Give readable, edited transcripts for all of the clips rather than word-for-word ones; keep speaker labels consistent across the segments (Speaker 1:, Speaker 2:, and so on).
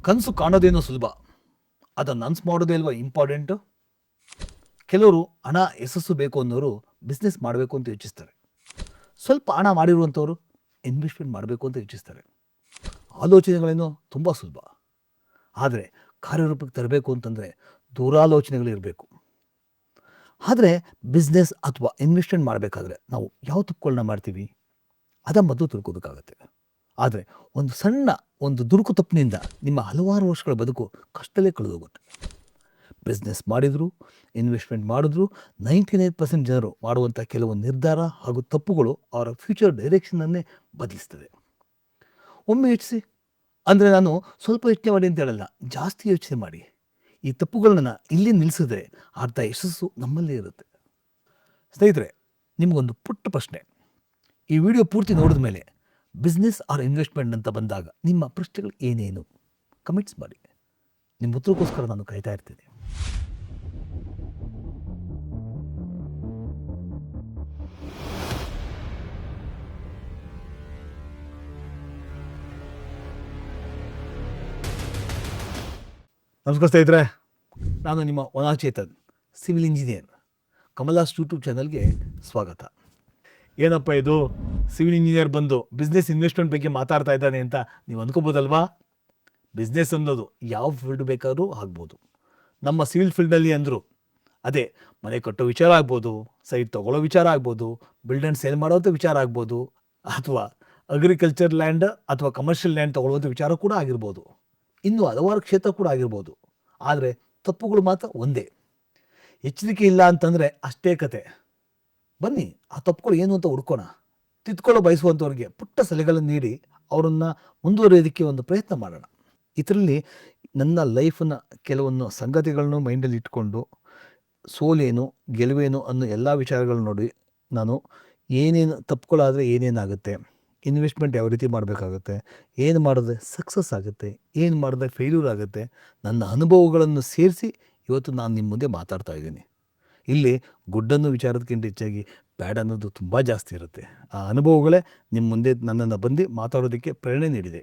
Speaker 1: ಕನಸು ಕಾಣೋದೇನೋ ಸುಲಭ, ಅದನ್ನು ನನ್ಸು ಮಾಡೋದೇ ಅಲ್ವಾ ಇಂಪಾರ್ಟೆಂಟು. ಕೆಲವರು ಹಣ ಯಶಸ್ಸು ಬೇಕು ಅನ್ನೋರು ಬಿಸ್ನೆಸ್ ಮಾಡಬೇಕು ಅಂತ ಯೋಚಿಸ್ತಾರೆ. ಸ್ವಲ್ಪ ಹಣ ಮಾಡಿರುವಂಥವ್ರು ಇನ್ವೆಸ್ಟ್ಮೆಂಟ್ ಮಾಡಬೇಕು ಅಂತ ಯೋಚಿಸ್ತಾರೆ. ಆಲೋಚನೆಗಳೇನೋ ತುಂಬ ಸುಲಭ, ಆದರೆ ಕಾರ್ಯರೂಪಕ್ಕೆ ತರಬೇಕು ಅಂತಂದರೆ ದೂರಾಲೋಚನೆಗಳಿರಬೇಕು. ಆದರೆ ಬಿಸ್ನೆಸ್ ಅಥವಾ ಇನ್ವೆಸ್ಟ್ಮೆಂಟ್ ಮಾಡಬೇಕಾದ್ರೆ ನಾವು ಯಾವ ತಪ್ಪುಗಳನ್ನ ಮಾಡ್ತೀವಿ ಅದನ್ನು ಮೊದಲು ತಿಳ್ಕೋಬೇಕಾಗತ್ತೆ. ಆದರೆ ಒಂದು ದುಡುಕು ತಪ್ಪಿನಿಂದ ನಿಮ್ಮ ಹಲವಾರು ವರ್ಷಗಳ ಬದುಕು ಕಷ್ಟದಲ್ಲೇ ಕಳೆದೋಗುತ್ತೆ. ಬಿಸ್ನೆಸ್ ಮಾಡಿದ್ರು, ಇನ್ವೆಸ್ಟ್ಮೆಂಟ್ ಮಾಡಿದ್ರು 99% ಜನರು ಮಾಡುವಂಥ ಕೆಲವು ನಿರ್ಧಾರ ಹಾಗೂ ತಪ್ಪುಗಳು ಅವರ ಫ್ಯೂಚರ್ ಡೈರೆಕ್ಷನನ್ನೇ ಬದಲಿಸ್ತದೆ. ಒಮ್ಮೆ ಯೋಚಿಸಿ, ಅಂದರೆ ನಾನು ಸ್ವಲ್ಪ ಯೋಚನೆ ಮಾಡಿ ಅಂತ ಹೇಳಲ್ಲ, ಜಾಸ್ತಿ ಯೋಚನೆ ಮಾಡಿ. ಈ ತಪ್ಪುಗಳನ್ನ ಇಲ್ಲಿ ನಿಲ್ಲಿಸಿದ್ರೆ ಅರ್ಧ ಯಶಸ್ಸು ನಮ್ಮಲ್ಲೇ ಇರುತ್ತೆ. ಸ್ನೇಹಿತರೆ, ನಿಮಗೊಂದು ಪುಟ್ಟ ಪ್ರಶ್ನೆ. ಈ ವಿಡಿಯೋ ಪೂರ್ತಿ ನೋಡಿದ ಮೇಲೆ ಬಿಸ್ನೆಸ್ ಆರ್ ಇನ್ವೆಸ್ಟ್ಮೆಂಟ್ ಅಂತ ಬಂದಾಗ ನಿಮ್ಮ ಪ್ರಶ್ನೆಗಳು ಏನೇನು ಕಮೆಂಟ್ಸ್ ಮಾಡಿ. ನಿಮ್ಮ ಉತ್ತರಕ್ಕೋಸ್ಕರ ನಾನು ಕಾಯ್ತಾ ಇರ್ತೀನಿ. ನಮಸ್ಕಾರ ಸ್ನೇಹಿತರೆ, ನಾನು ನಿಮ್ಮ ವನಾಚೇತನ್, ಸಿವಿಲ್ ಇಂಜಿನಿಯರ್. ಕಮಲಾಸ್ ಯೂಟ್ಯೂಬ್ ಚಾನಲ್ಗೆ ಸ್ವಾಗತ. ಏನಪ್ಪ ಇದು, ಸಿವಿಲ್ ಇಂಜಿನಿಯರ್ ಬಂದು ಬಿಸ್ನೆಸ್ ಇನ್ವೆಸ್ಟ್ಮೆಂಟ್ ಬಗ್ಗೆ ಮಾತಾಡ್ತಾ ಇದ್ದಾನೆ ಅಂತ ನೀವು ಅಂದ್ಕೋಬೋದಲ್ವಾ? ಬಿಸ್ನೆಸ್ ಅನ್ನೋದು ಯಾವ ಫೀಲ್ಡ್ ಬೇಕಾದ್ರೂ ಆಗ್ಬೋದು. ನಮ್ಮ ಸಿವಿಲ್ ಫೀಲ್ಡಲ್ಲಿ ಅಂದರು ಅದೇ ಮನೆ ಕಟ್ಟೋ ವಿಚಾರ ಆಗ್ಬೋದು, ಸೈಟ್ ತೊಗೊಳ್ಳೋ ವಿಚಾರ ಆಗ್ಬೋದು, ಬಿಲ್ಡ್ ಆ್ಯಂಡ್ ಸೇಲ್ ಮಾಡೋಂಥ ವಿಚಾರ ಆಗ್ಬೋದು, ಅಥವಾ ಅಗ್ರಿಕಲ್ಚರ್ ಲ್ಯಾಂಡ್ ಅಥವಾ ಕಮರ್ಷಿಯಲ್ ಲ್ಯಾಂಡ್ ತೊಗೊಳ್ಳೋಂಥ ವಿಚಾರ ಕೂಡ ಆಗಿರ್ಬೋದು. ಇನ್ನೂ ಹಲವಾರು ಕ್ಷೇತ್ರ ಕೂಡ ಆಗಿರ್ಬೋದು. ಆದರೆ ತಪ್ಪುಗಳು ಮಾತ್ರ ಒಂದೇ. ಎಚ್ಚರಿಕೆ ಇಲ್ಲ ಅಂತಂದರೆ ಅಷ್ಟೇ ಕತೆ. ಬನ್ನಿ ಆ ತಪ್ಪುಗಳು ಏನು ಅಂತ ಹುಡ್ಕೋಣ. ತಿದ್ಕೊಳ್ಳೋ ಬಯಸುವಂಥವ್ರಿಗೆ ಪುಟ್ಟ ಸಲಹೆಗಳನ್ನು ನೀಡಿ ಅವರನ್ನು ಮುಂದುವರಿಯೋದಕ್ಕೆ ಒಂದು ಪ್ರಯತ್ನ ಮಾಡೋಣ. ಇದರಲ್ಲಿ ನನ್ನ ಲೈಫನ್ನ ಕೆಲವೊಂದು ಸಂಗತಿಗಳನ್ನು ಮೈಂಡಲ್ಲಿ ಇಟ್ಕೊಂಡು ಸೋಲೇನು ಗೆಲುವೇನು ಅನ್ನೋ ಎಲ್ಲ ವಿಚಾರಗಳನ್ನ ನೋಡಿ ನಾನು ಏನೇನು ತಪ್ಪುಗಳಾದರೆ ಏನೇನಾಗುತ್ತೆ, ಇನ್ವೆಸ್ಟ್ಮೆಂಟ್ ಯಾವ ರೀತಿ ಮಾಡಬೇಕಾಗುತ್ತೆ, ಏನು ಮಾಡಿದ್ರೆ ಸಕ್ಸಸ್ ಆಗುತ್ತೆ, ಏನು ಮಾಡಿದ್ರೆ ಫೇಲ್ಯೂರ್ ಆಗುತ್ತೆ, ನನ್ನ ಅನುಭವಗಳನ್ನು ಸೇರಿಸಿ ಇವತ್ತು ನಾನು ನಿಮ್ಮ ಮುಂದೆ ಮಾತಾಡ್ತಾ ಇದ್ದೀನಿ. ಇಲ್ಲಿ ಗುಡ್ ಅನ್ನೋ ವಿಚಾರದಕ್ಕಿಂತ ಹೆಚ್ಚಾಗಿ ಬ್ಯಾಡ್ ಅನ್ನೋದು ತುಂಬ ಜಾಸ್ತಿ ಇರುತ್ತೆ. ಆ ಅನುಭವಗಳೇ ನಿಮ್ಮ ಮುಂದೆ ನನ್ನನ್ನು ಬಂದು ಮಾತಾಡೋದಕ್ಕೆ ಪ್ರೇರಣೆ ನೀಡಿದೆ.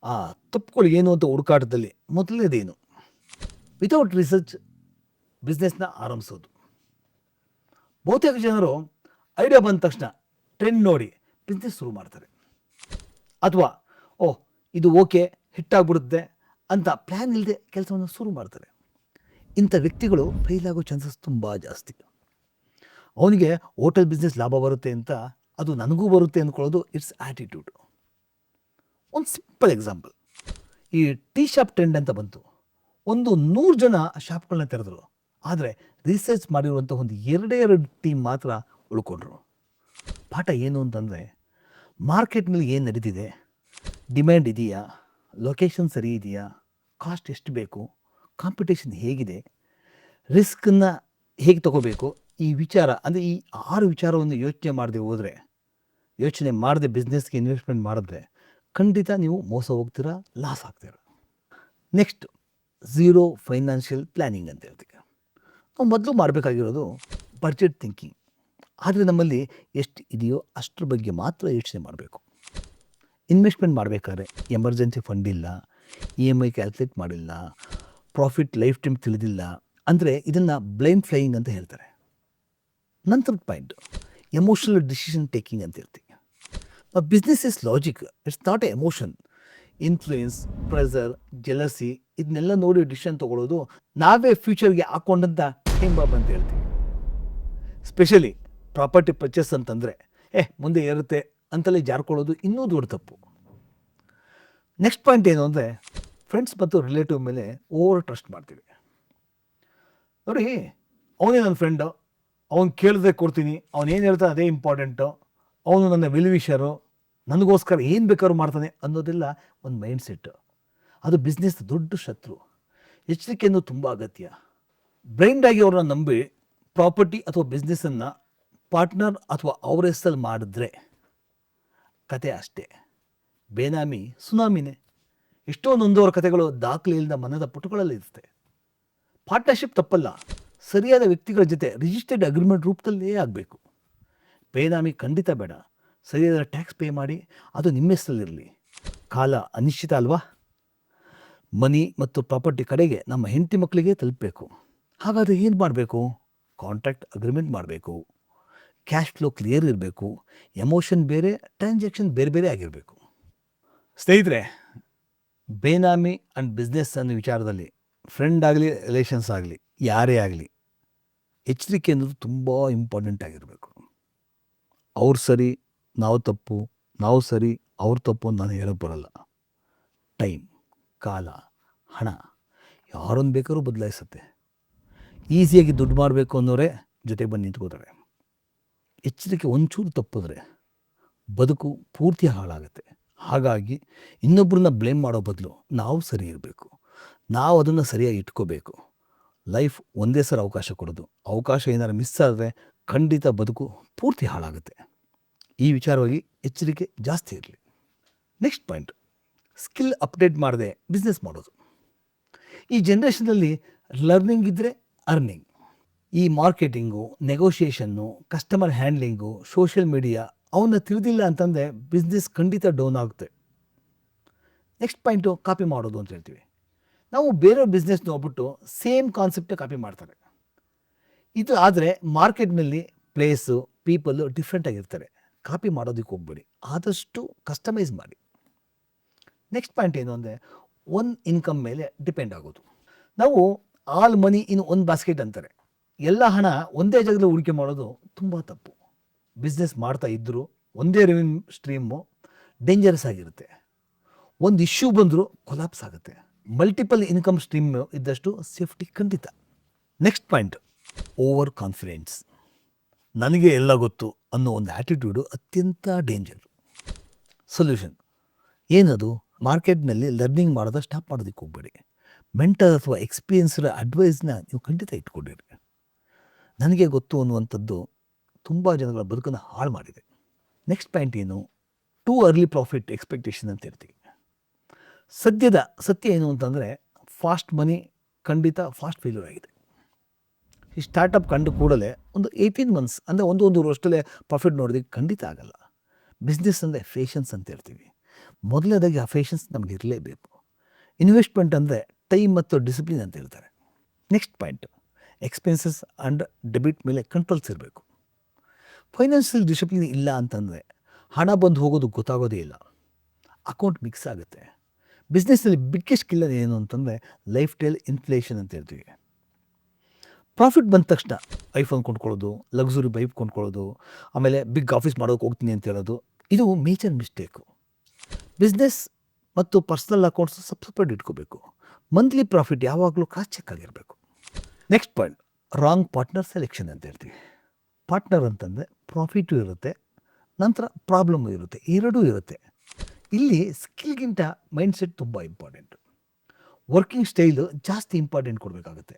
Speaker 1: ಆ ತಪ್ಪುಗಳು ಏನು ಅಂತ ಹುಡುಕಾಟದಲ್ಲಿ ಮೊದಲನೇದೇನು, ವಿತೌಟ್ ರಿಸರ್ಚ್ ಬಿಸ್ನೆಸ್ನ ಆರಂಭಿಸೋದು. ಬಹುತೇಕ ಜನರು ಐಡಿಯಾ ಬಂದ ತಕ್ಷಣ ಟ್ರೆಂಡ್ ನೋಡಿ ಬಿಸ್ನೆಸ್ ಶುರು ಮಾಡ್ತಾರೆ. ಅಥವಾ ಇದು ಓಕೆ ಹಿಟ್ಟಾಗ್ಬಿಡುತ್ತೆ ಅಂತ ಪ್ಲ್ಯಾನ್ ಇಲ್ಲದೆ ಕೆಲಸವನ್ನು ಶುರು ಮಾಡ್ತಾರೆ. ಇಂಥ ವ್ಯಕ್ತಿಗಳು ಫೇಲ್ ಆಗೋ ಚಾನ್ಸಸ್ ತುಂಬ ಜಾಸ್ತಿ. ಅವನಿಗೆ ಹೋಟೆಲ್ ಬಿಸ್ನೆಸ್ ಲಾಭ ಬರುತ್ತೆ ಅಂತ ಅದು ನನಗೂ ಬರುತ್ತೆ ಅಂದ್ಕೊಳ್ಳೋದು ಇಟ್ಸ್ ಆ್ಯಟಿಟ್ಯೂಡ್. ಒಂದು ಸಿಂಪಲ್ ಎಕ್ಸಾಂಪಲ್, ಈ ಟೀ ಶಾಪ್ ಟ್ರೆಂಡ್ ಅಂತ ಬಂತು. 100 ಜನ ಶಾಪ್ಗಳನ್ನ ತೆರೆದ್ರು, ಆದರೆ ರಿಸರ್ಚ್ ಮಾಡಿರುವಂಥ ಒಂದು 2 ಟೀಮ್ ಮಾತ್ರ ಉಳ್ಕೊಂಡ್ರು. ಪಾಠ ಏನು ಅಂತಂದರೆ, ಮಾರ್ಕೆಟ್ನಲ್ಲಿ ಏನು ನಡೀತಿದೆ, ಡಿಮ್ಯಾಂಡ್ ಇದೆಯಾ, ಲೊಕೇಶನ್ ಸರಿ ಇದೆಯಾ, ಕಾಸ್ಟ್ ಎಷ್ಟು ಬೇಕು, ಕಾಂಪಿಟೇಷನ್ ಹೇಗಿದೆ, ರಿಸ್ಕನ್ನು ಹೇಗೆ ತಗೋಬೇಕು, ಈ ವಿಚಾರ ಅಂದರೆ ಈ 6 ವಿಚಾರವನ್ನು ಯೋಚನೆ ಮಾಡದೆ ಬಿಸ್ನೆಸ್ಗೆ ಇನ್ವೆಸ್ಟ್ಮೆಂಟ್ ಮಾಡಿದ್ರೆ ಖಂಡಿತ ನೀವು ಮೋಸ ಹೋಗ್ತೀರಾ, ಲಾಸ್ ಆಗ್ತೀರ. ನೆಕ್ಸ್ಟ್, ಝೀರೋ ಫೈನಾನ್ಷಿಯಲ್ ಪ್ಲ್ಯಾನಿಂಗ್ ಅಂತ ಹೇಳ್ತೀವಿ. ನಾವು ಮೊದಲು ಮಾಡಬೇಕಾಗಿರೋದು ಬಡ್ಜೆಟ್ ಥಿಂಕಿಂಗ್. ಆದರೆ ನಮ್ಮಲ್ಲಿ ಎಷ್ಟು ಇದೆಯೋ ಅಷ್ಟರ ಬಗ್ಗೆ ಮಾತ್ರ ಯೋಚನೆ ಮಾಡಬೇಕು. ಇನ್ವೆಸ್ಟ್ಮೆಂಟ್ ಮಾಡಬೇಕಾದ್ರೆ ಎಮರ್ಜೆನ್ಸಿ ಫಂಡ್ ಇಲ್ಲ, EMI ಕ್ಯಾಲ್ಕುಲೇಟ್ ಮಾಡಿಲ್ಲ, ಪ್ರಾಫಿಟ್ ಲೈಫ್ ಟೈಮ್ ತಿಳಿದಿಲ್ಲ ಅಂದರೆ ಇದನ್ನು ಬ್ಲೈಂಡ್ ಫ್ಲೈಯಿಂಗ್ ಅಂತ ಹೇಳ್ತಾರೆ. ನಂತರದ ಪಾಯಿಂಟ್, ಎಮೋಷನಲ್ ಡಿಸಿಷನ್ ಟೇಕಿಂಗ್ ಅಂತ ಹೇಳ್ತೀವಿ. Business is logic, it's not A emotion. Influence, pressure, jealousy ಇದನ್ನೆಲ್ಲ ನೋಡಿ ಡಿಸಿಷನ್ ತೊಗೊಳ್ಳೋದು ನಾವೇ ಫ್ಯೂಚರ್ಗೆ ಹಾಕ್ಕೊಂಡಂಥ ಟೈಮ್ ಬಾಂಬ್ ಅಂತ ಹೇಳ್ತೀವಿ. ಸ್ಪೆಷಲಿ ಪ್ರಾಪರ್ಟಿ ಪರ್ಚೇಸ್ ಅಂತಂದರೆ ಮುಂದೆ ಇರುತ್ತೆ ಅಂತಲೇ ಜಾರ್ಕೊಳ್ಳೋದು ಇನ್ನೂ ದೊಡ್ಡ ತಪ್ಪು. ನೆಕ್ಸ್ಟ್ ಪಾಯಿಂಟ್ ಏನು ಅಂದರೆ, ಫ್ರೆಂಡ್ಸ್ ಮತ್ತು ರಿಲೇಟಿವ್ ಮೇಲೆ ಓವರ್ ಟ್ರಸ್ಟ್ ಮಾಡ್ತೀವಿ. ನೋಡಿ, ಅವನೇ ನನ್ನ ಫ್ರೆಂಡು, ಅವ್ನು ಕೇಳಿದ್ರೆ ಕೊಡ್ತೀನಿ, ಅವನೇನು ಹೇಳ್ತಾನೆ ಅದೇ ಇಂಪಾರ್ಟೆಂಟು, ಅವನು ನನ್ನ ವೆಲ್ವಿಷರು, ನನಗೋಸ್ಕರ ಏನು ಬೇಕಾದ್ರೂ ಮಾಡ್ತಾನೆ ಅನ್ನೋದೆಲ್ಲ ಒಂದು ಮೈಂಡ್ ಸೆಟ್ಟು. ಅದು ಬಿಸ್ನೆಸ್ ದೊಡ್ಡ ಶತ್ರು. ಎಚ್ಚರಿಕೆಯನ್ನು ತುಂಬ ಅಗತ್ಯ. ಬ್ಲೈಂಡಾಗಿ ಅವ್ರನ್ನ ನಂಬಿ ಪ್ರಾಪರ್ಟಿ ಅಥವಾ ಬಿಸ್ನೆಸ್ಸನ್ನು ಪಾರ್ಟ್ನರ್ ಅಥವಾ ಅವ್ರ ಹೆಸರಲ್ಲಿ ಮಾಡಿದ್ರೆ ಕತೆ ಅಷ್ಟೇ. ಬೇನಾಮಿ ಸುನಾಮಿನೇ. ಎಷ್ಟೋ ನೊಂದವರ ಕಥೆಗಳು ದಾಖಲೆ ಇಲ್ಲದ ಮನದ ಪುಟಗಳಲ್ಲಿ ಇರುತ್ತೆ. ಪಾರ್ಟ್ನರ್ಶಿಪ್ ತಪ್ಪಲ್ಲ, ಸರಿಯಾದ ವ್ಯಕ್ತಿಗಳ ಜೊತೆ ರಿಜಿಸ್ಟರ್ಡ್ ಅಗ್ರಿಮೆಂಟ್ ರೂಪದಲ್ಲೇ ಆಗಬೇಕು. ಬೇನಾಮಿ ಖಂಡಿತ ಬೇಡ. ಸರಿಯಾದ ಟ್ಯಾಕ್ಸ್ ಪೇ ಮಾಡಿ ಅದು ನಿಮ್ಮ ಹೆಸರಲ್ಲಿರಲಿ. ಕಾಲ ಅನಿಶ್ಚಿತ ಅಲ್ವಾ? ಮನಿ ಮತ್ತು ಪ್ರಾಪರ್ಟಿ ಕಡೆಗೆ ನಮ್ಮ ಹೆಂಡತಿ ಮಕ್ಕಳಿಗೆ ತಲುಪಬೇಕು. ಹಾಗಾದರೆ ಏನು ಮಾಡಬೇಕು? ಕಾಂಟ್ರಾಕ್ಟ್ ಅಗ್ರಿಮೆಂಟ್ ಮಾಡಬೇಕು. ಕ್ಯಾಶ್ ಫ್ಲೋ ಕ್ಲಿಯರ್ ಇರಬೇಕು. ಎಮೋಷನ್ ಬೇರೆ, ಟ್ರಾನ್ಸಾಕ್ಷನ್ ಬೇರೆ ಬೇರೆ ಆಗಿರಬೇಕು. ಸ್ನೇಹಿತರೆ, ಬೇನಾಮಿ ಆ್ಯಂಡ್ ಬಿಸ್ನೆಸ್ ಅನ್ನೋ ವಿಚಾರದಲ್ಲಿ ಫ್ರೆಂಡ್ ಆಗಲಿ ರಿಲೇಷನ್ಸ್ ಆಗಲಿ ಯಾರೇ ಆಗಲಿ ಎಚ್ಚರಿಕೆ ಅನ್ನೋದು ತುಂಬ ಇಂಪಾರ್ಟೆಂಟ್ ಆಗಿರಬೇಕು. ಅವ್ರು ಸರಿ ನಾವು ತಪ್ಪು, ನಾವು ಸರಿ ಅವ್ರು ತಪ್ಪು ಅಂತ ನಾನು ಹೇಳೋಕ್ಕೆ ಬರಲ್ಲ. ಟೈಮ್, ಕಾಲ, ಹಣ ಯಾರೊಂದು ಬೇಕಾದ್ರೂ ಬದಲಾಯಿಸುತ್ತೆ. ಈಸಿಯಾಗಿ ದುಡ್ಡು ಮಾಡಬೇಕು ಅನ್ನೋರೇ ಜೊತೆಗೆ ಬಂದು ನಿಂತ್ಕೋತಾರೆ. ಎಚ್ಚರಿಕೆ ಒಂಚೂರು ತಪ್ಪಿದ್ರೆ ಬದುಕು ಪೂರ್ತಿ ಹಾಳಾಗುತ್ತೆ. ಹಾಗಾಗಿ ಇನ್ನೊಬ್ಬರನ್ನ ಬ್ಲೇಮ್ ಮಾಡೋ ಬದಲು ನಾವು ಸರಿ ಇರಬೇಕು. ನಾವು ಅದನ್ನು ಸರಿಯಾಗಿ ಇಟ್ಕೋಬೇಕು. ಲೈಫ್ ಒಂದೇ ಸಲ ಅವಕಾಶ ಕೊಡೋದು. ಅವಕಾಶ ಏನಾರು ಮಿಸ್ ಆದರೆ ಖಂಡಿತ ಬದುಕು ಪೂರ್ತಿ ಹಾಳಾಗುತ್ತೆ. ಈ ವಿಚಾರವಾಗಿ ಎಚ್ಚರಿಕೆ ಜಾಸ್ತಿ ಇರಲಿ. ನೆಕ್ಸ್ಟ್ ಪಾಯಿಂಟ್, ಸ್ಕಿಲ್ ಅಪ್ಡೇಟ್ ಮಾಡದೆ ಬಿಸ್ನೆಸ್ ಮಾಡೋದು. ಈ ಜನ್ರೇಷನಲ್ಲಿ ಲರ್ನಿಂಗ್ ಇದ್ದರೆ ಅರ್ನಿಂಗ್. ಈ marketing, negotiation, customer handling, social media ಅವನ್ನ ತಿಳಿದಿಲ್ಲ ಅಂತಂದರೆ ಬಿಸ್ನೆಸ್ ಖಂಡಿತ ಡೌನ್ ಆಗುತ್ತೆ. ನೆಕ್ಸ್ಟ್ ಪಾಯಿಂಟು, ಕಾಪಿ ಮಾಡೋದು ಅಂತ ಹೇಳ್ತೀವಿ. ನಾವು ಬೇರೆ ಬಿಸ್ನೆಸ್ ನೋಡ್ಬಿಟ್ಟು ಸೇಮ್ ಕಾನ್ಸೆಪ್ಟೇ ಕಾಪಿ ಮಾಡ್ತಾರೆ. ಇದು ಆದರೆ ಮಾರ್ಕೆಟ್ನಲ್ಲಿ ಪ್ಲೇಸು, ಪೀಪಲ್ಲು ಡಿಫ್ರೆಂಟ್ ಆಗಿರ್ತಾರೆ. ಕಾಪಿ ಮಾಡೋದಕ್ಕೆ ಹೋಗ್ಬೇಡಿ, ಆದಷ್ಟು ಕಸ್ಟಮೈಸ್ ಮಾಡಿ. ನೆಕ್ಸ್ಟ್ ಪಾಯಿಂಟ್ ಏನು ಅಂದರೆ ಒನ್ ಇನ್ಕಮ್ ಮೇಲೆ ಡಿಪೆಂಡ್ ಆಗೋದು. ನಾವು all money in one basket ಅಂತಾರೆ. ಎಲ್ಲ ಹಣ ಒಂದೇ ಜಾಗದಲ್ಲಿ ಹೂಡಿಕೆ ಮಾಡೋದು ತುಂಬ ತಪ್ಪು. ಬಿಸ್ನೆಸ್ ಮಾಡ್ತಾ ಇದ್ದರೂ ಒಂದೇ ರೆವಿನ್ಯೂ ಸ್ಟ್ರೀಮು ಡೇಂಜರಸ್ ಆಗಿರುತ್ತೆ. ಒಂದು ಇಶ್ಯೂ ಬಂದರೂ ಕೊಲಾಪ್ಸ್ ಆಗುತ್ತೆ. ಮಲ್ಟಿಪಲ್ ಇನ್ಕಮ್ ಸ್ಟ್ರೀಮ್ ಇದ್ದಷ್ಟು ಸೇಫ್ಟಿ ಖಂಡಿತ. Next point, over confidence. ನನಗೆ ಎಲ್ಲ ಗೊತ್ತು ಅನ್ನೋ ಒಂದು ಆ್ಯಟಿಟ್ಯೂಡು ಅತ್ಯಂತ ಡೇಂಜರ್. ಸೊಲ್ಯೂಷನ್ ಏನದು? ಮಾರ್ಕೆಟ್ನಲ್ಲಿ ಲರ್ನಿಂಗ್ ಮಾಡೋದು ಸ್ಟಾಪ್ ಮಾಡೋದಕ್ಕೆ ಹೋಗಬೇಡಿ. ಮೆಂಟರ್ ಅಥವಾ ಎಕ್ಸ್ಪೀರಿಯನ್ಸ್ಡ್ ಅಡ್ವೈಸ್ನ ನೀವು ಖಂಡಿತ ಇಟ್ಕೊಂಡಿರಿ. ನನಗೆ ಗೊತ್ತು ಅನ್ನುವಂಥದ್ದು ತುಂಬ ಜನಗಳ ಬದುಕನ್ನು ಹಾಳು ಮಾಡಿದೆ. ನೆಕ್ಸ್ಟ್ ಪಾಯಿಂಟ್ ಏನು? ಟೂ ಅರ್ಲಿ ಪ್ರಾಫಿಟ್ ಎಕ್ಸ್ಪೆಕ್ಟೇಷನ್ ಅಂತ ಹೇಳ್ತೀವಿ. ಸದ್ಯದ ಸತ್ಯ ಏನು ಅಂತಂದರೆ ಫಾಸ್ಟ್ ಮನಿ ಖಂಡಿತ ಫಾಸ್ಟ್ ಫೇಲ್ಯೂರ್ ಆಗಿದೆ. ಈ ಸ್ಟಾರ್ಟಪ್ ಕಂಡು ಕೂಡಲೇ ಒಂದು 18 months ಅಂದರೆ ಒಂದೂವರೆ ವರ್ಷದಲ್ಲೇ ಪ್ರಾಫಿಟ್ ನೋಡೋದಕ್ಕೆ ಖಂಡಿತ ಆಗಲ್ಲ. ಬಿಸ್ನೆಸ್ ಅಂದರೆ ಫೇಷನ್ಸ್ ಅಂತ ಹೇಳ್ತೀವಿ. ಮೊದಲನೇದಾಗಿ ಆ ಫೇಷನ್ಸ್ ನಮಗೆ ಇರಲೇಬೇಕು. ಇನ್ವೆಸ್ಟ್ಮೆಂಟ್ ಅಂದರೆ ಟೈಮ್ ಮತ್ತು ಡಿಸಿಪ್ಲಿನ್ ಅಂತ ಹೇಳ್ತಾರೆ. Next point, expenses and debit ಮೇಲೆ ಕಂಟ್ರೋಲ್ಸ್ ಇರಬೇಕು. ಫೈನಾನ್ಷಿಯಲ್ ಡಿಸಿಪ್ಲಿನ್ ಇಲ್ಲ ಅಂತಂದರೆ ಹಣ ಬಂದು ಹೋಗೋದು ಗೊತ್ತಾಗೋದೇ ಇಲ್ಲ. ಅಕೌಂಟ್ ಮಿಕ್ಸ್ ಆಗುತ್ತೆ. ಬಿಸ್ನೆಸ್ನಲ್ಲಿ ಬಿಗ್ಗೆಸ್ಟ್ ಕಿಲ್ ಏನು ಅಂತಂದರೆ ಲೈಫ್ ಸ್ಟೈಲ್ ಇನ್ಫ್ಲೇಷನ್ ಅಂತ ಹೇಳ್ತೀವಿ. ಪ್ರಾಫಿಟ್ ಬಂದ ತಕ್ಷಣ ಐಫೋನ್ ಕೊಂಡ್ಕೊಳ್ಳೋದು, ಲಕ್ಸುರಿ ಬೈಕ್ ಕೊಂಡ್ಕೊಳ್ಳೋದು, ಆಮೇಲೆ ಬಿಗ್ ಆಫೀಸ್ ಮಾಡೋಕ್ಕೆ ಹೋಗ್ತೀನಿ ಅಂತ ಹೇಳೋದು, ಇದು ಮೇಜರ್ ಮಿಸ್ಟೇಕು. ಬಿಸ್ನೆಸ್ ಮತ್ತು ಪರ್ಸ್ನಲ್ ಅಕೌಂಟ್ಸ್ ಸಪ್ರೇಟ್ ಇಟ್ಕೋಬೇಕು. ಮಂತ್ಲಿ ಪ್ರಾಫಿಟ್ ಯಾವಾಗಲೂ ಕ್ರಾಸ್ ಚೆಕ್ ಆಗಿರಬೇಕು. Next point, wrong partner selection ಅಂತ ಹೇಳ್ತೀವಿ. ಪಾರ್ಟ್ನರ್ ಅಂತಂದರೆ ಪ್ರಾಫಿಟು ಇರುತ್ತೆ, ನಂತರ ಪ್ರಾಬ್ಲಮ್ಮು ಇರುತ್ತೆ, ಎರಡೂ ಇರುತ್ತೆ. ಇಲ್ಲಿ ಸ್ಕಿಲ್ಗಿಂತ ಮೈಂಡ್ಸೆಟ್ ತುಂಬ ಇಂಪಾರ್ಟೆಂಟು. ವರ್ಕಿಂಗ್ ಸ್ಟೈಲು ಜಾಸ್ತಿ ಇಂಪಾರ್ಟೆಂಟ್ ಕೊಡಬೇಕಾಗುತ್ತೆ.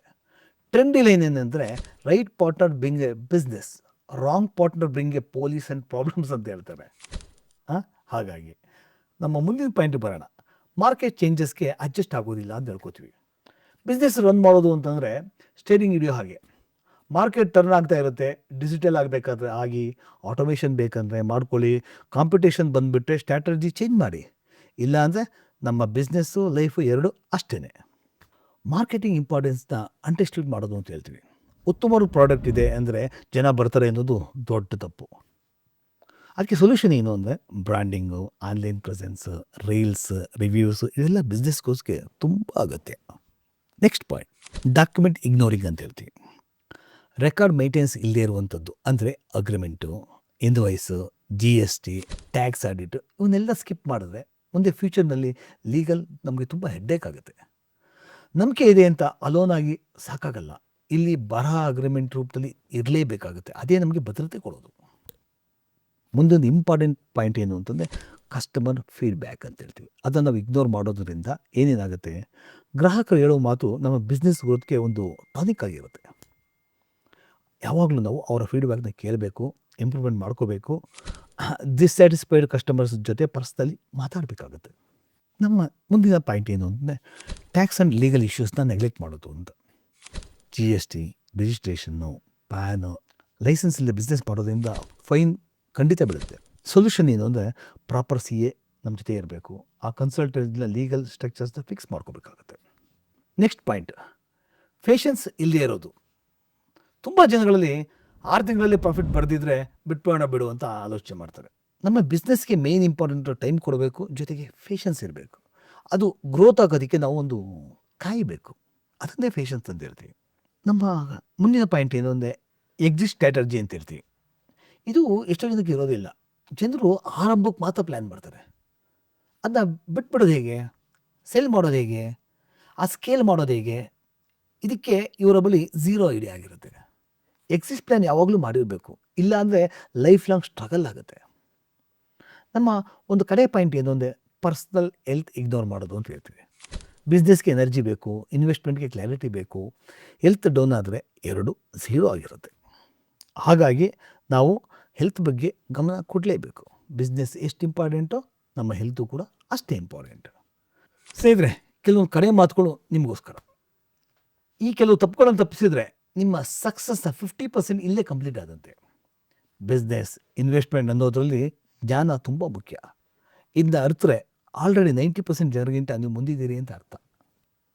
Speaker 1: ಟ್ರೆಂಡ್ ಇಲ್ಲ ಏನೇನೆಂದರೆ right partner bring a business, wrong partner bring a police and problems ಅಂತ ಹೇಳ್ತಾರೆ. ಹಾಗಾಗಿ ನಮ್ಮ ಮುಂದಿನ ಪಾಯಿಂಟ್ ಬರೋಣ. ಮಾರ್ಕೆಟ್ ಚೇಂಜಸ್ಗೆ ಅಡ್ಜಸ್ಟ್ ಆಗೋದಿಲ್ಲ ಅಂತ ಹೇಳ್ಕೊತೀವಿ. ಬಿಸ್ನೆಸ್ ರನ್ ಮಾಡೋದು ಅಂತಂದರೆ ಸ್ಟೇರಿಂಗ್ ಹಿಡಿಯೋ ಹಾಗೆ. ಮಾರ್ಕೆಟ್ ಟರ್ನ್ ಆಗ್ತಾ ಇರುತ್ತೆ. ಡಿಜಿಟಲ್ ಆಗಬೇಕಾದ್ರೆ ಆಗಿ, ಆಟೋಮೇಷನ್ ಬೇಕಂದರೆ ಮಾಡ್ಕೊಳ್ಳಿ, ಕಾಂಪಿಟೇಷನ್ ಬಂದುಬಿಟ್ರೆ ಸ್ಟ್ರಾಟಜಿ ಚೇಂಜ್ ಮಾಡಿ. ಇಲ್ಲಾಂದರೆ ನಮ್ಮ ಬಿಸ್ನೆಸ್ಸು ಲೈಫು ಎರಡು ಅಷ್ಟೇ. ಮಾರ್ಕೆಟಿಂಗ್ ಇಂಪಾರ್ಟೆನ್ಸ್ನ ಅಂಡರ್ಸ್ಟ್ಯಾಂಡ್ ಮಾಡೋದು ಅಂತ ಹೇಳ್ತೀವಿ. ಉತ್ತಮವಾದ ಪ್ರಾಡಕ್ಟ್ ಇದೆ ಅಂದರೆ ಜನ ಬರ್ತಾರೆ ಅನ್ನೋದು ದೊಡ್ಡ ತಪ್ಪು. ಅದಕ್ಕೆ ಸೊಲ್ಯೂಷನ್ ಏನು ಅಂದರೆ branding, online presence, reels, reviews ಇದೆಲ್ಲ ಬಿಸ್ನೆಸ್ಗೋಸ್ಗೆ ತುಂಬ ಅಗತ್ಯ. ನೆಕ್ಸ್ಟ್ ಪಾಯಿಂಟ್, ಡಾಕ್ಯುಮೆಂಟ್ ಇಗ್ನೋರಿಂಗ್ ಅಂತ ಹೇಳ್ತೀವಿ. ರೆಕಾರ್ಡ್ ಮೇಂಟೆನೆನ್ಸ್ ಇಲ್ಲದೆ ಇರುವಂಥದ್ದು ಅಂದರೆ agreement, invoice, GST, tax audit ಇವನ್ನೆಲ್ಲ ಸ್ಕಿಪ್ ಮಾಡಿದ್ರೆ ಮುಂದೆ ಫ್ಯೂಚರ್ನಲ್ಲಿ ಲೀಗಲ್ ನಮಗೆ ತುಂಬ ಹೆಡ್ಡೇಕ್ ಆಗುತ್ತೆ. ನಂಬಿಕೆ ಇದೆ ಅಂತ ಅಲೋನಾಗಿ ಸಾಕಾಗಲ್ಲ. ಇಲ್ಲಿ ಬರಹ ಅಗ್ರಿಮೆಂಟ್ ರೂಪದಲ್ಲಿ ಇರಲೇಬೇಕಾಗುತ್ತೆ. ಅದೇ ನಮಗೆ ಭದ್ರತೆ ಕೊಡೋದು. ಮುಂದೊಂದು ಇಂಪಾರ್ಟೆಂಟ್ ಪಾಯಿಂಟ್ ಏನು ಅಂತಂದರೆ ಕಸ್ಟಮರ್ ಫೀಡ್ಬ್ಯಾಕ್ ಅಂತ ಹೇಳ್ತೀವಿ. ಅದನ್ನು ನಾವು ಇಗ್ನೋರ್ ಮಾಡೋದ್ರಿಂದ ಏನೇನಾಗುತ್ತೆ, ಗ್ರಾಹಕರು ಹೇಳೋ ಮಾತು ನಮ್ಮ ಬಿಸ್ನೆಸ್ ಗ್ರೋತ್ಗೆ ಒಂದು ಟಾನಿಕ್ ಆಗಿರುತ್ತೆ. ಯಾವಾಗಲೂ ನಾವು ಅವರ ಫೀಡ್ಬ್ಯಾಕ್ನ ಕೇಳಬೇಕು, ಇಂಪ್ರೂವ್ಮೆಂಟ್ ಮಾಡ್ಕೋಬೇಕು. ಡಿಸ್ಸ್ಯಾಟಿಸ್ಫೈಡ್ ಕಸ್ಟಮರ್ಸ್ ಜೊತೆ ಪರ್ಸ್ನಲಿ ಮಾತಾಡಬೇಕಾಗುತ್ತೆ. ನಮ್ಮ ಮುಂದಿನ ಪಾಯಿಂಟ್ ಏನು ಅಂದರೆ ಟ್ಯಾಕ್ಸ್ ಆ್ಯಂಡ್ ಲೀಗಲ್ ಇಶ್ಯೂಸ್ನ ನೆಗ್ಲೆಕ್ಟ್ ಮಾಡೋದು ಅಂತ. GST, ರಿಜಿಸ್ಟ್ರೇಷನ್ನು, ಪ್ಯಾನು, ಲೈಸೆನ್ಸ್ ಇಲ್ಲದೆ ಬಿಸ್ನೆಸ್ ಮಾಡೋದ್ರಿಂದ ಫೈನ್ ಖಂಡಿತ ಬೀಳುತ್ತೆ. ಸೊಲ್ಯೂಷನ್ ಏನು ಅಂದರೆ ಪ್ರಾಪರ್ CA ನಮ್ಮ ಜೊತೆ ಇರಬೇಕು. ಆ ಕನ್ಸಲ್ಟೆಂಟ್ನ ಲೀಗಲ್ ಸ್ಟ್ರಕ್ಚರ್ಸ್ನ ಫಿಕ್ಸ್ ಮಾಡ್ಕೋಬೇಕಾಗುತ್ತೆ. ನೆಕ್ಸ್ಟ್ ಪಾಯಿಂಟ್, ಪೇಷನ್ಸ್ ಇಲ್ಲದೆ ಇರೋದು. ತುಂಬ ಜನಗಳಲ್ಲಿ 6 ತಿಂಗಳಲ್ಲಿ ಪ್ರಾಫಿಟ್ ಬರೆದಿದ್ರೆ ಬಿಡು ಅಂತ ಆಲೋಚನೆ ಮಾಡ್ತಾರೆ. ನಮ್ಮ ಬಿಸ್ನೆಸ್ಗೆ ಮೇನ್ ಇಂಪಾರ್ಟೆಂಟು ಟೈಮ್ ಕೊಡಬೇಕು, ಜೊತೆಗೆ ಪೇಷನ್ಸ್ ಇರಬೇಕು. ಅದು ಗ್ರೋತ್ ಆಗೋದಕ್ಕೆ ನಾವು ಒಂದು ಕಾಯಬೇಕು, ಅದನ್ನೇ ಪೇಷನ್ಸ್ ಅಂತ ಹೇಳ್ತೀವಿ. ನಮ್ಮ ಮುಂದಿನ ಪಾಯಿಂಟ್ ಏನು ಅಂದರೆ ಎಕ್ಸಿಟ್ ಸ್ಟ್ರಾಟರ್ಜಿ ಅಂತ ಹೇಳ್ತೀವಿ. ಇದು ಎಷ್ಟೋ ಜನಕ್ಕೆ ಇರೋದಿಲ್ಲ. ಜನರು ಆರಂಭಕ್ಕೆ ಮಾತ್ರ ಪ್ಲ್ಯಾನ್ ಮಾಡ್ತಾರೆ. ಅದನ್ನ ಬಿಟ್ಬಿಡೋದು ಹೇಗೆ, ಸೆಲ್ ಮಾಡೋದು ಹೇಗೆ, ಆ ಸ್ಕೇಲ್ ಮಾಡೋದು ಹೇಗೆ, ಇದಕ್ಕೆ ಇವರ ಬಳಿ ಝೀರೋ ಐಡಿಯಾ ಆಗಿರುತ್ತೆ. ಎಕ್ಸಿಟ್ ಪ್ಲ್ಯಾನ್ ಯಾವಾಗಲೂ ಮಾಡಿರಬೇಕು, ಇಲ್ಲಾಂದರೆ ಲೈಫ್ ಲಾಂಗ್ ಸ್ಟ್ರಗಲ್ ಆಗುತ್ತೆ. ನಮ್ಮ ಒಂದು ಕಡೆ ಪಾಯಿಂಟ್ ಏನು ಅಂದರೆ ಪರ್ಸ್ನಲ್ ಹೆಲ್ತ್ ಇಗ್ನೋರ್ ಮಾಡೋದು ಅಂತ ಹೇಳ್ತೀವಿ. ಬಿಸ್ನೆಸ್ಗೆ ಎನರ್ಜಿ ಬೇಕು, ಇನ್ವೆಸ್ಟ್ಮೆಂಟ್ಗೆ ಕ್ಲಾರಿಟಿ ಬೇಕು. ಹೆಲ್ತ್ ಡೌನ್ ಆದರೆ 2 ಝೀರೋ ಆಗಿರುತ್ತೆ. ಹಾಗಾಗಿ ನಾವು ಹೆಲ್ತ್ ಬಗ್ಗೆ ಗಮನ ಕೊಡಲೇಬೇಕು. ಬಿಸ್ನೆಸ್ ಎಷ್ಟು ಇಂಪಾರ್ಟೆಂಟೋ ನಮ್ಮ ಹೆಲ್ತು ಕೂಡ ಅಷ್ಟೇ ಇಂಪಾರ್ಟೆಂಟ್. ಸ್ನೇಹಿತರೆ, ಕೆಲವೊಂದು ಕಡೆ ಮಾತುಗಳು ನಿಮಗೋಸ್ಕರ. ಈ ಕೆಲವು ತಪ್ಪುಗಳನ್ನು ತಪ್ಪಿಸಿದರೆ ನಿಮ್ಮ ಸಕ್ಸಸ್ನ 50% ಇಲ್ಲೇ ಕಂಪ್ಲೀಟ್ ಆದಂತೆ. ಬಿಸ್ನೆಸ್, ಇನ್ವೆಸ್ಟ್ಮೆಂಟ್ ಅನ್ನೋದರಲ್ಲಿ ಜ್ಞಾನ ತುಂಬ ಮುಖ್ಯ. ಇದನ್ನ ಅರ್ಥರೆ ಆಲ್ರೆಡಿ 90% ಜನರಿಗಿಂತ ನೀವು ಮುಂದಿದ್ದೀರಿ ಅಂತ ಅರ್ಥ.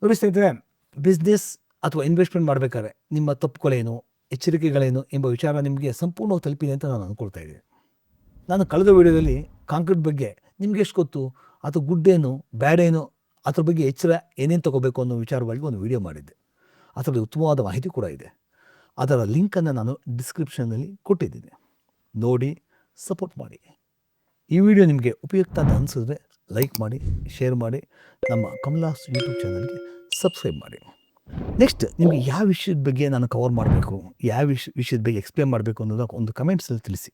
Speaker 1: ನೋಡಿ ಸ್ನೇಹಿತರೆ, ಬಿಸ್ನೆಸ್ ಅಥವಾ ಇನ್ವೆಸ್ಟ್ಮೆಂಟ್ ಮಾಡಬೇಕಾದ್ರೆ ನಿಮ್ಮ ತಪ್ಪುಗಳೇನು, ಎಚ್ಚರಿಕೆಗಳೇನು ಎಂಬ ವಿಚಾರ ನಿಮಗೆ ಸಂಪೂರ್ಣವಾಗಿ ತಲುಪಿದೆ ಅಂತ ನಾನು ಅಂದ್ಕೊಳ್ತಾ ಇದ್ದೀನಿ. ನಾನು ಕಳೆದ ವಿಡಿಯೋದಲ್ಲಿ ಕಾಂಕ್ರೀಟ್ ಬಗ್ಗೆ ನಿಮ್ಗೆ ಎಷ್ಟು ಗೊತ್ತು, ಅಥವಾ ಗುಡ್ ಏನು ಬ್ಯಾಡ್ ಏನು, ಅದ್ರ ಬಗ್ಗೆ ಎಚ್ಚರ ಏನೇನು ತೊಗೋಬೇಕು ಅನ್ನೋ ವಿಚಾರವಾಗಿ ಒಂದು ವಿಡಿಯೋ ಮಾಡಿದ್ದೆ. ಅದರಲ್ಲಿ ಉತ್ತಮವಾದ ಮಾಹಿತಿ ಕೂಡ ಇದೆ. ಅದರ ಲಿಂಕನ್ನು ನಾನು ಡಿಸ್ಕ್ರಿಪ್ಷನ್ನಲ್ಲಿ ಕೊಟ್ಟಿದ್ದೀನಿ, ನೋಡಿ ಸಪೋರ್ಟ್ ಮಾಡಿ. ಈ ವಿಡಿಯೋ ನಿಮಗೆ ಉಪಯುಕ್ತ ಅಂತ ಅನಿಸಿದ್ರೆ ಲೈಕ್ ಮಾಡಿ, ಶೇರ್ ಮಾಡಿ, ನಮ್ಮ ಕಮಲಾಸ್ ಯೂಟ್ಯೂಬ್ ಚಾನಲ್ಗೆ ಸಬ್ಸ್ಕ್ರೈಬ್ ಮಾಡಿ. ನೆಕ್ಸ್ಟ್ ನಿಮಗೆ ಯಾವ ವಿಷಯದ ಬಗ್ಗೆ ನಾನು ಕವರ್ ಮಾಡಬೇಕು, ಯಾವ ವಿಷಯದ ಬಗ್ಗೆ ಎಕ್ಸ್ಪ್ಲೇನ್ ಮಾಡಬೇಕು ಅನ್ನೋದು ಒಂದು ಕಮೆಂಟ್ಸಲ್ಲಿ ತಿಳಿಸಿ.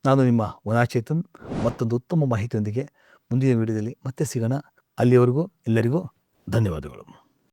Speaker 1: ನಾನು ನಿಮ್ಮ ವನಾಚೇತನ್ ಮತ್ತೊಂದು ಉತ್ತಮ ಮಾಹಿತಿಯೊಂದಿಗೆ ಮುಂದಿನ ವಿಡಿಯೋದಲ್ಲಿ ಮತ್ತೆ ಸಿಗೋಣ. ಅಲ್ಲಿವರೆಗೂ ಎಲ್ಲರಿಗೂ ಧನ್ಯವಾದಗಳು.